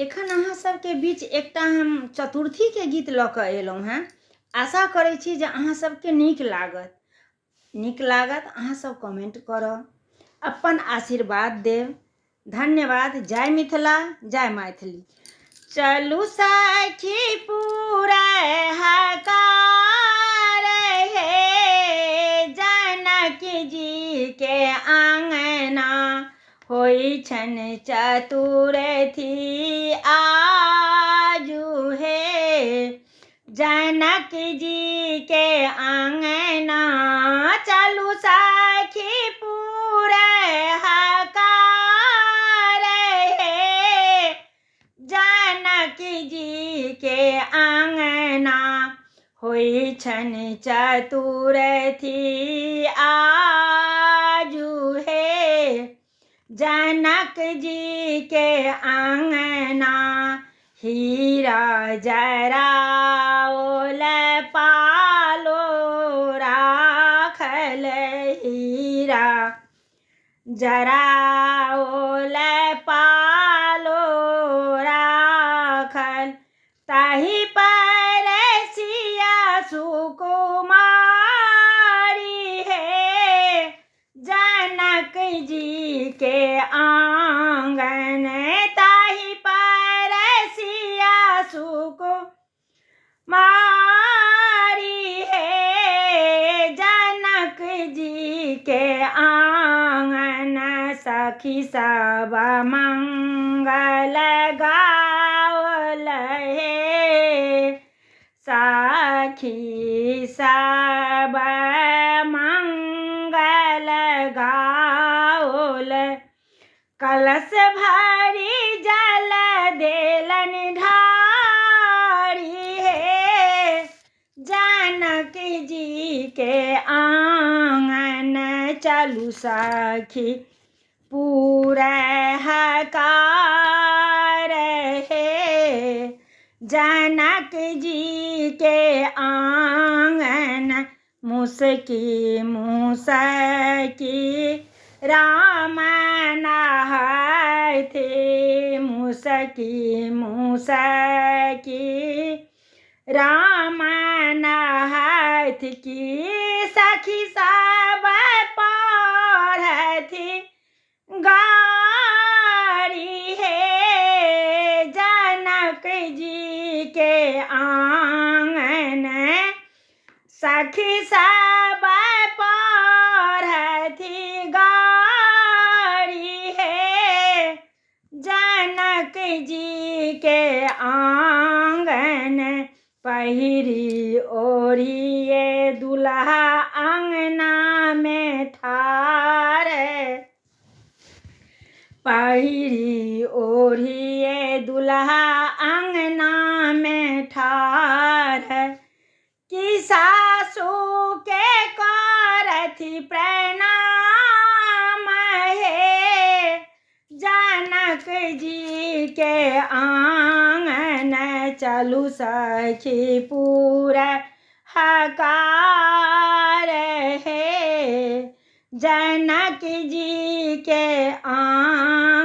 एखन अहाँ सबके बीच एकटा हम चतुर्थी के गीत लऽ कऽ एलहुँ हैं। आशा करै छी जे अहाँ सबके नीक लागत अहाँ सब कमेंट करब, अपन आशीर्वाद देब। धन्यवाद। जय मिथिला, जय मैथिली। चलू सखी पूरा हकार हे, जनक जी के आंगना होई छन चतुर्थी आजू हे। जनक जी के आंगना चलू सखी पूरा हकार हे, जनक जी के आंगना होई छन चतुर्थी आजू हे। जनक जी के आंगना हीरा जराओल पालो राखल, हीरा जराओल पालो राखल, ताहि पर सिया सुकुमारी हे। जनक जी के आंगन ताहि पर सिया सुकुमारी हे। जनक जी के आंगन सखी सब मंगल गावल हे, सखी सब मंगल गावल। कलश भरी जल देलन ढारी हे, जनक जी के आंगन चलू सखी पूरा हकार हे। जनक जी के आंगन मुसकी मुसकी राम नहाय थे, मुसकी मुसकी राम नहाय थे। की सखी सब पढ़थि गारी हे, जनक जी के आंगन सखी सब पढ़थि गारी हे। जनक जी के आंगन पहिरी ओढ़िए दुल्हा अंगना में ठाड़, पहिरी ओढ़िए दुल्हा अंगना में ठाड़। कि सासू के करथि प्रणाम हे, जनक जी के आंगन चलू सखी पूरा हकार हे। जनक जी के आंगन